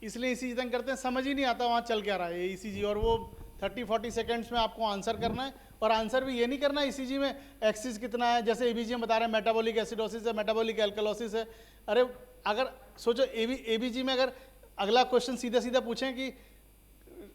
इसलिए ईसीजी तंग करते हैं, समझ ही नहीं आता वहाँ चल क्या रहा है ये ईसीजी, और वो 30-40 सेकंड्स में आपको आंसर करना है। और आंसर भी ये नहीं करना है ईसीजी में एक्सिस कितना है, जैसे एबीजी में बता रहे हैं मेटाबॉलिक एसिडोसिस है, मेटाबॉलिक एल्कलोसिस है। अरे अगर सोचो एबीजी में अगर अगला क्वेश्चन सीधा सीधा पूछें कि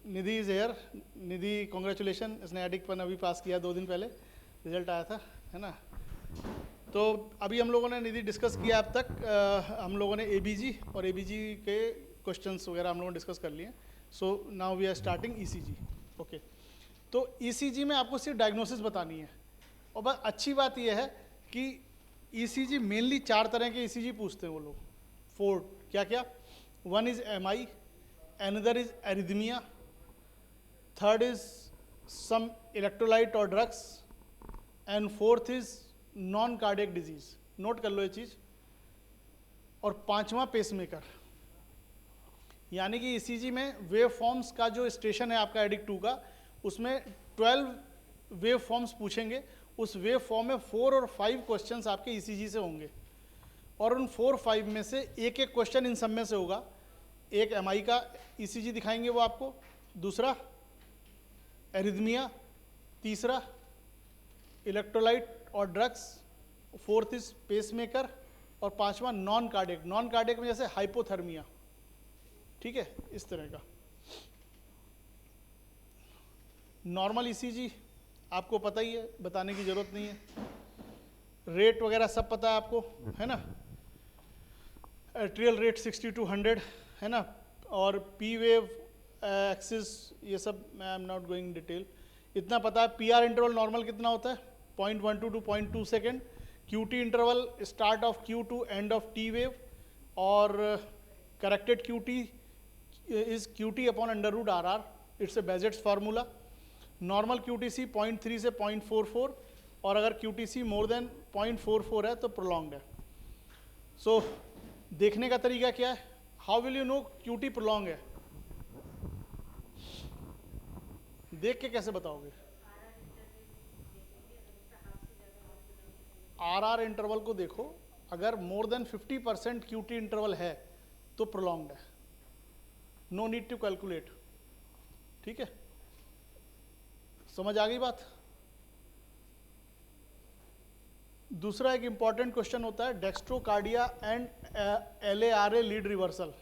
निधि इज हेयर, निधि कॉन्ग्रेचुलेशन, इसने एडिक पर अभी पास किया 2 दिन पहले रिजल्ट आया था, है ना। तो अभी हम लोगों ने निधि डिस्कस किया अब तक, हम लोगों ने एबीजी और एबीजी के क्वेश्चंस वगैरह हम लोगों ने डिस्कस कर लिए। So now we are starting ECG. Okay, तो ईसीजी में आपको सिर्फ डायग्नोसिस बतानी है। और बस अच्छी बात यह है कि ईसीजी मेनली 4 तरह के ईसीजी पूछते हैं वो लोग, 4 क्या क्या। 1 is MI, another is arrhythmia, third is some electrolyte और drugs, and fourth is non cardiac disease. Note कर लो ये चीज। और 5वां पेसमेकर। यानी कि ईसीजी में वेव फॉर्म्स का जो स्टेशन है आपका एडिक 2 का, उसमें 12 वेव फॉर्म्स पूछेंगे। उस वेव फॉर्म में 4 और 5 क्वेश्चंस आपके ईसीजी से होंगे, और उन 4-5 में से एक एक क्वेश्चन इन सब में से होगा। एक एमआई का ईसीजी दिखाएंगे वो आपको, दूसरा एरिथमिया, तीसरा इलेक्ट्रोलाइट और ड्रग्स, फोर्थ इज पेसमेकर, और 5वां नॉन कार्डियक। नॉन कार्डियक में जैसे हाइपोथर्मिया, ठीक है, इस तरह का। नॉर्मल ईसीजी आपको पता ही है, बताने की जरूरत नहीं है। रेट वगैरह सब पता है आपको, है ना। एट्रियल रेट 60 to 100, है ना। और पी वेव एक्सिस ये सब मैं I am not going detail, इतना पता है। पीआर इंटरवल नॉर्मल कितना होता है, 0.12 to 0.2 सेकेंड। QT interval start of Q to end of T wave, और corrected QT is QT upon under root RR, it's a Bazett's formula. Normal QTC 0.3 से 0.44, और अगर QTC मोर देन 0.44 है तो प्रोलॉन्ग्ड है। सो देखने का तरीका क्या है, how will you know QT prolong है, देख के कैसे बताओगे। RR इंटरवल को देखो, अगर मोर देन 50% QT इंटरवल है तो प्रोलॉन्ग्ड है, नो नीड टू कैलकुलेट, ठीक है। समझ आ गई बात। दूसरा एक इंपॉर्टेंट क्वेश्चन होता है dextrocardia and LARA lead reversal.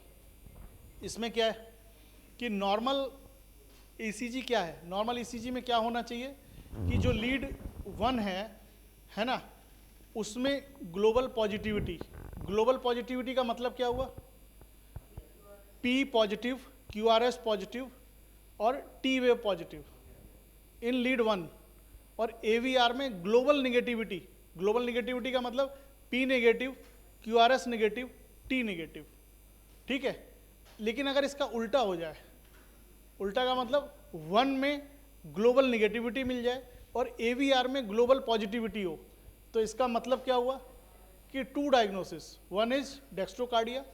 इसमें क्या है कि नॉर्मल ईसीजी क्या है, नॉर्मल ईसीजी में क्या होना चाहिए कि जो लीड 1 है ना, उसमें ग्लोबल पॉजिटिविटी, ग्लोबल पॉजिटिविटी का मतलब क्या हुआ, P पॉजिटिव, QRS पॉजिटिव और T wave positive in lead 1। और AVR में ग्लोबल निगेटिविटी, ग्लोबल निगेटिविटी का मतलब P negative, QRS negative, T negative, ठीक है। लेकिन अगर इसका उल्टा हो जाए, उल्टा का मतलब 1 में ग्लोबल निगेटिविटी मिल जाए और AVR में ग्लोबल पॉजिटिविटी हो, तो इसका मतलब क्या हुआ कि 2 डायग्नोसिस, 1 इज डेक्स्ट्रोकार्डिया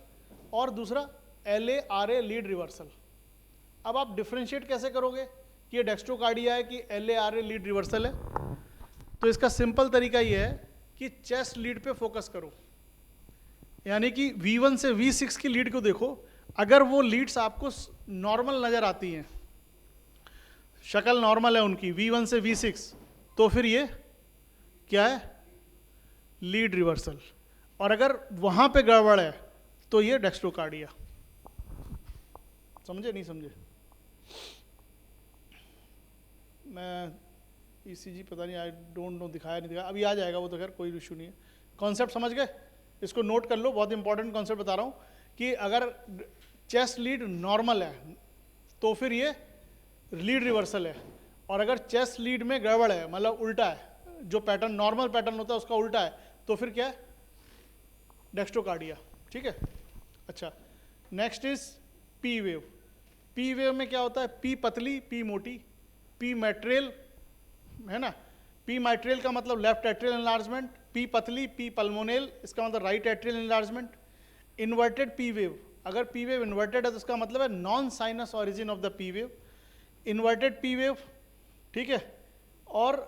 और दूसरा LARA लीड रिवर्सल। अब आप डिफ्रेंशिएट कैसे करोगे कि ये डेक्स्ट्रोकार्डिया है कि LARA लीड रिवर्सल है, तो इसका सिंपल तरीका ये है कि चेस्ट लीड पे फोकस करो। यानी कि V1 से V6 की लीड को देखो, अगर वो लीड्स आपको नॉर्मल नजर आती हैं, शक्ल नॉर्मल है उनकी V1 से V6, तो फिर ये क्या है, लीड रिवर्सल। और अगर वहां पे गड़बड़ है तो ये डेक्स्ट्रोकार्डिया। समझे नहीं समझे। मैं ईसीजी पता नहीं, आई डोंट नो दिखाया नहीं दिखाया, अभी आ जाएगा वो तो, खैर कोई इशू नहीं है। कॉन्सेप्ट समझ गए, इसको नोट कर लो, बहुत इंपॉर्टेंट कॉन्सेप्ट बता रहा हूँ कि अगर चेस्ट लीड नॉर्मल है तो फिर ये लीड रिवर्सल है, और अगर चेस्ट लीड में गड़बड़ है मतलब उल्टा है, जो पैटर्न नॉर्मल पैटर्न होता है उसका उल्टा है, तो फिर क्या है, डेक्स्ट्रोकार्डिया, ठीक है। अच्छा, next is P wave. P wave में क्या होता है, पी पतली, पी मोटी, पी मैट्रियल, है ना। पी मैट्रियल का मतलब लेफ्ट एट्रियल एनलार्जमेंट, पी पतली, पी पल्मोनेल, इसका मतलब right atrial enlargement. Inverted P wave, अगर पी वेव इन्वर्टेड है तो उसका मतलब है non sinus origin of the P wave, inverted P wave, ठीक है। और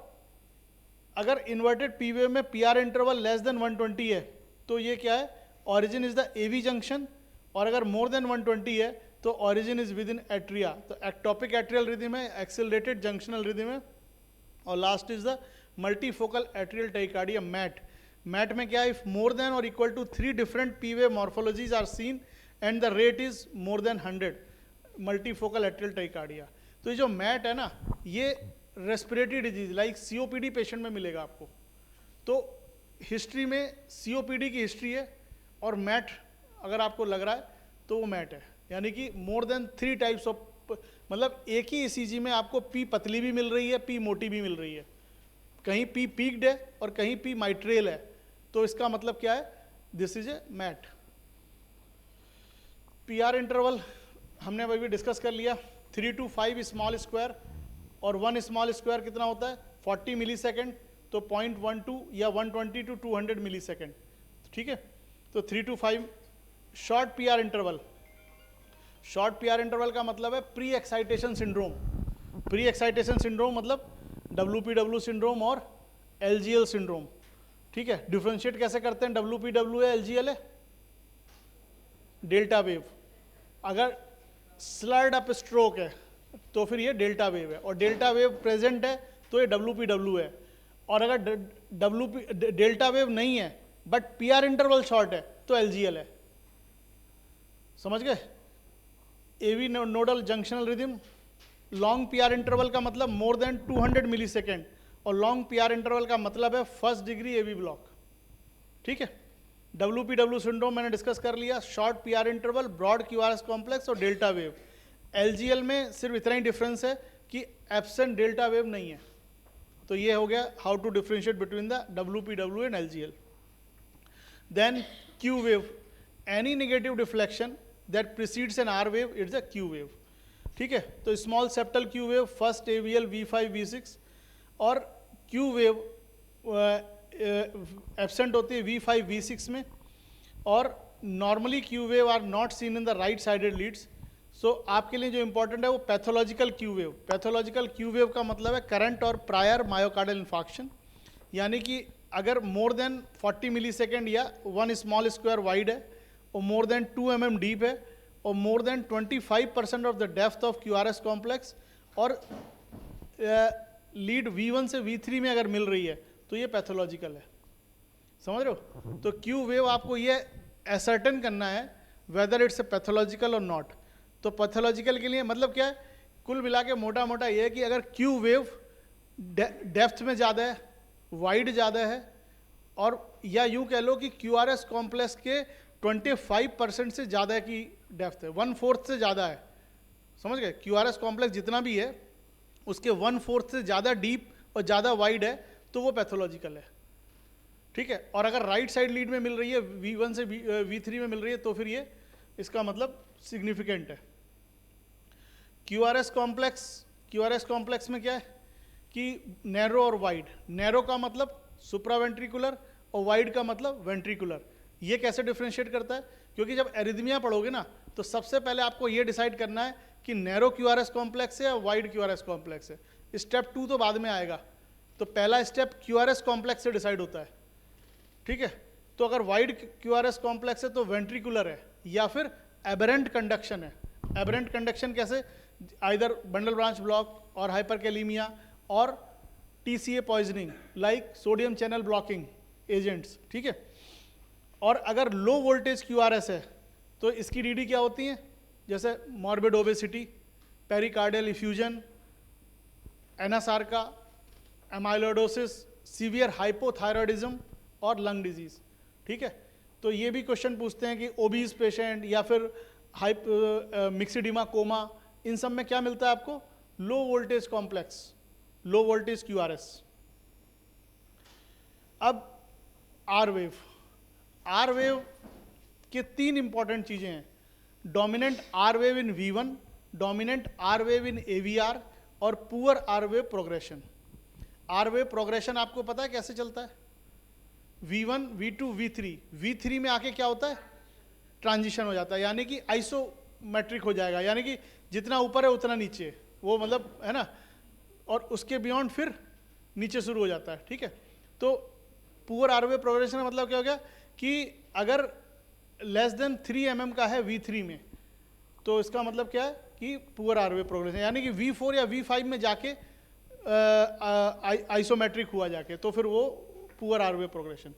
अगर इन्वर्टेड पी वेव में P R interval less than 120 है तो ये क्या है, origin is the AV junction, और अगर मोर देन 120 है तो origin is within atria, तो एक्टोपिक एट्रियल रिदम है, एक्सेलरेटेड जंक्शनल रिदम है, और last is the multifocal atrial tachycardia MAT. MAT में क्या है, इफ मोर देन और equal to 3 different P wave morphologies are seen and the rate is more than 100, multifocal atrial tachycardia. तो ये जो MAT है ना, ये respiratory disease like COPD patient में मिलेगा आपको। तो हिस्ट्री में सीओपीडी की हिस्ट्री है, और मैट अगर आपको लग रहा है तो वो मैट है, यानी कि मोर देन 3 टाइप्स ऑफ, मतलब एक ही ईसीजी में आपको पी पतली भी मिल रही है, पी मोटी भी मिल रही है, कहीं पी पीक्ड है और कहीं पी माइट्रेल है। तो इसका मतलब क्या है, this is a mat. PR interval हमने अभी डिस्कस कर लिया, 3 to 5 स्मॉल स्क्वायर और 1 स्मॉल स्क्वायर कितना होता है 40 मिली सेकेंड, तो 0.12 या 120 to 200 मिली सेकेंड, ठीक है। तो 3 to 5 short PR interval. Short PR interval का मतलब है pre excitation syndrome. Pre excitation syndrome मतलब WPW सिंड्रोम और LGL सिंड्रोम, ठीक है। डिफ्रेंशिएट कैसे करते हैं, WPW है LGL है, डेल्टा वेव। अगर स्लर्ड अप स्ट्रोक है तो फिर ये डेल्टा वेव है, और डेल्टा वेव प्रेजेंट है तो ये WPW है। और अगर डेल्टा वेव नहीं है बट पीआर इंटरवल शॉर्ट है तो LGL है, समझ गए। AV nodal junctional rhythm. Long PR interval का मतलब मोर देन 200 मिली सेकेंड, और लॉन्ग पीआर इंटरवल का मतलब है फर्स्ट डिग्री एवी ब्लॉक, ठीक है। WPW सिंड्रोम मैंने डिस्कस कर लिया, short PR interval, broad QRS complex और डेल्टा वेव। LGL में सिर्फ इतना ही डिफरेंस है कि एब्सेंट डेल्टा वेव नहीं है। तो ये हो गया how to differentiate between the WPW and LGL। Then Q wave, any negative deflection that precedes an R wave, it's a Q wave, ठीक है। तो small septal Q wave, first AVL V5 V6, और Q wave absent होती है V5 V6 में, और normally Q wave are not seen in the right sided leads. So आपके लिए जो इंपॉर्टेंट है वो pathological Q wave. Pathological Q wave का मतलब है करंट और प्रायर मायोकार्डियल इन्फार्क्शन, यानी कि अगर मोर देन 40 मिली सेकेंड या 1 स्मॉल स्क्वायर वाइड है, और मोर देन 2 mm डीप है, और more than 25% of the depth of QRS complex, और लीड V1 से V3 में अगर मिल रही है तो ये पैथोलॉजिकल है, समझ रहे हो। तो Q वेव आपको ये एसर्टन करना है वेदर इट्स ए पैथोलॉजिकल और नॉट। तो पैथोलॉजिकल के लिए मतलब क्या है, कुल मिला के मोटा मोटा ये है कि अगर Q वेव डेप्थ में ज़्यादा है, वाइड ज़्यादा है, और या यूँ कह लो कि QRS कॉम्प्लेक्स के 25% से ज़्यादा की डेप्थ है, 1/4 से ज़्यादा है, समझ गए। QRS कॉम्प्लेक्स जितना भी है उसके 1/4 से ज़्यादा डीप और ज़्यादा वाइड है तो वो पैथोलॉजिकल है, ठीक है। और अगर राइट साइड लीड में मिल रही है, V1 से V3 में मिल रही है, तो फिर ये इसका मतलब सिग्निफिकेंट है। QRS कॉम्प्लेक्स में क्या है कि नैरो और वाइड। नैरो का मतलब सुप्रावेंट्रिकुलर और वाइड का मतलब वेंट्रिकुलर। ये कैसे डिफ्रेंशिएट करता है, क्योंकि जब एरिथमिया पढ़ोगे ना तो सबसे पहले आपको ये डिसाइड करना है कि नैरो QRS कॉम्प्लेक्स है या वाइड QRS कॉम्प्लेक्स है। स्टेप 2 तो बाद में आएगा, तो पहला स्टेप QRS कॉम्प्लेक्स से डिसाइड होता है, ठीक है। तो अगर वाइड QRS कॉम्प्लेक्स है तो वेंट्रिकुलर है या फिर एबरेंट कंडक्शन है। एबरेंट कंडक्शन कैसे, आइदर बंडल ब्रांच ब्लॉक और हाइपरकैलीमिया और TCA poisoning like sodium channel blocking agents, ठीक है। और अगर लो वोल्टेज QRS है तो इसकी DD क्या होती है, जैसे morbid obesity, pericardial effusion, anasarca, amyloidosis, severe hypothyroidism और लंग डिजीज, ठीक है। तो ये भी क्वेश्चन पूछते हैं कि ओबीज पेशेंट या फिर मिक्सिडिमा कोमा, इन सब में क्या मिलता है आपको, low voltage complex, low voltage QRS। अब आर वेव के 3 इंपॉर्टेंट चीजें हैं, dominant R wave in V1, dominant R wave in AVR और poor R wave progression. R wave progression आपको पता है कैसे चलता है, V1, V2, V3, V3 में आके क्या होता है, ट्रांजिशन हो जाता है, यानी कि आइसोमेट्रिक हो जाएगा, यानी कि जितना ऊपर है उतना नीचे, वो मतलब है ना, और उसके बियॉन्ड फिर नीचे शुरू हो जाता है, ठीक है। तो पुअर आर वेव प्रोग्रेशन का मतलब क्या हो गया कि अगर लेस देन 3 mm का है V3 में तो इसका मतलब क्या है कि पुअर आरवे प्रोग्रेशन, यानी कि V4 या V5 में जाके आइसोमेट्रिक हुआ जाके, तो फिर वो पुअर आरवे प्रोग्रेशन।